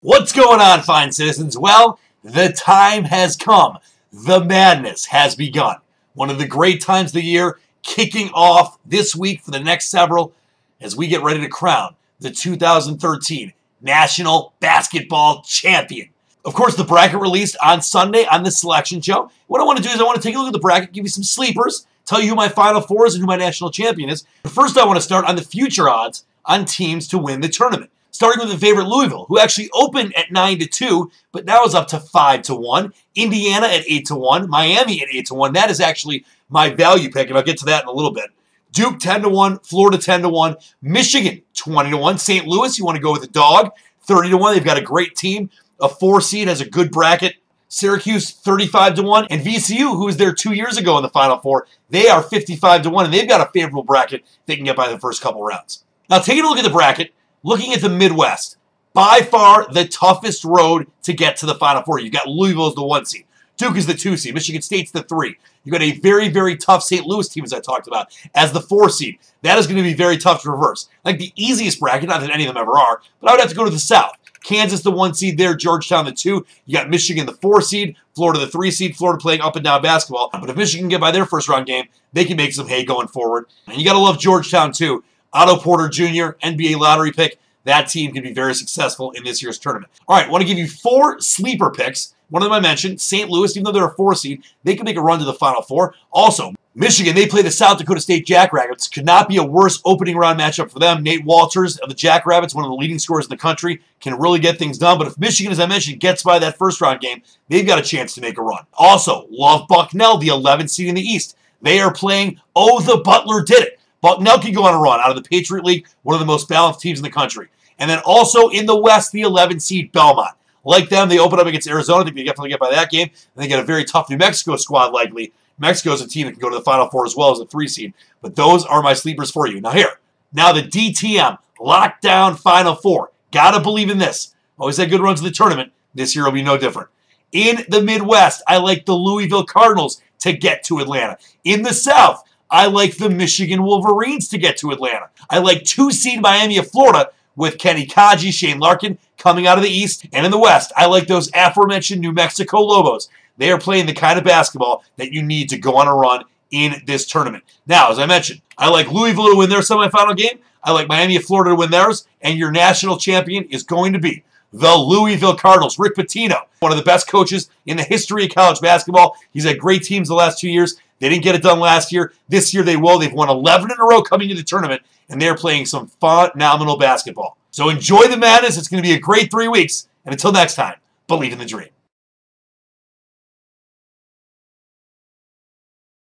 What's going on, fine citizens? Well, the time has come. The madness has begun. One of the great times of the year, kicking off this week for the next several as we get ready to crown the 2013 National Basketball Champion. Of course, the bracket released on Sunday on the selection show. What I want to do is I want to take a look at the bracket, give you some sleepers, tell you who my Final Four is and who my national champion is. But first, I want to start on the future odds on teams to win the tournament. Starting with the favorite Louisville, who actually opened at 9-2, but now is up to 5-1. Indiana at 8-1. Miami at 8-1. That is actually my value pick, and I'll get to that in a little bit. Duke 10-1. Florida 10-1. Michigan 20-1. St. Louis, you want to go with the dog, 30-1. They've got a great team. A 4 seed has a good bracket. Syracuse 35-1. And VCU, who was there 2 years ago in the Final Four, they are 55-1, and they've got a favorable bracket they can get by the first couple rounds. Now, taking a look at the bracket, looking at the Midwest, by far the toughest road to get to the Final Four. You've got Louisville as the 1 seed. Duke is the 2 seed. Michigan State's the 3. You've got a very, very tough St. Louis team, as I talked about, as the 4 seed. That is going to be very tough to reverse. Like the easiest bracket, not that any of them ever are, but I would have to go to the South. Kansas, the 1 seed there. Georgetown, the 2. You got Michigan, the 4 seed. Florida, the 3 seed. Florida playing up and down basketball. But if Michigan can get by their first round game, they can make some hay going forward. And you got to love Georgetown, too. Otto Porter Jr., NBA lottery pick. That team can be very successful in this year's tournament. All right, I want to give you 4 sleeper picks. One of them I mentioned, St. Louis, even though they're a 4 seed, they can make a run to the Final Four. Also, Michigan, they play the South Dakota State Jackrabbits. Could not be a worse opening round matchup for them. Nate Walters of the Jackrabbits, one of the leading scorers in the country, can really get things done. But if Michigan, as I mentioned, gets by that first round game, they've got a chance to make a run. Also, love Bucknell, the 11th seed in the East. They are playing, oh, the Butler did it. Bucknell can go on a run out of the Patriot League, one of the most balanced teams in the country. And then also in the West, the 11 seed Belmont. Like them, they open up against Arizona. I think they definitely get by that game. And they get a very tough New Mexico squad, likely. Mexico's a team that can go to the Final Four as well as a 3 seed. But those are my sleepers for you. Now here, now the DTM, Lockdown Final Four. Gotta believe in this. Always had good runs in the tournament. This year will be no different. In the Midwest, I like the Louisville Cardinals to get to Atlanta. In the South, I like the Michigan Wolverines to get to Atlanta. I like 2 seed Miami of Florida with Kenny Kaji, Shane Larkin coming out of the East. And in the West, I like those aforementioned New Mexico Lobos. They are playing the kind of basketball that you need to go on a run in this tournament. Now, as I mentioned, I like Louisville to win their semifinal game. I like Miami of Florida to win theirs. And your national champion is going to be the Louisville Cardinals. Rick Pitino, one of the best coaches in the history of college basketball. He's had great teams the last 2 years. They didn't get it done last year. This year they will. They've won 11 in a row coming to the tournament, and they're playing some phenomenal basketball. So enjoy the madness. It's going to be a great 3 weeks. And until next time, believe in the dream.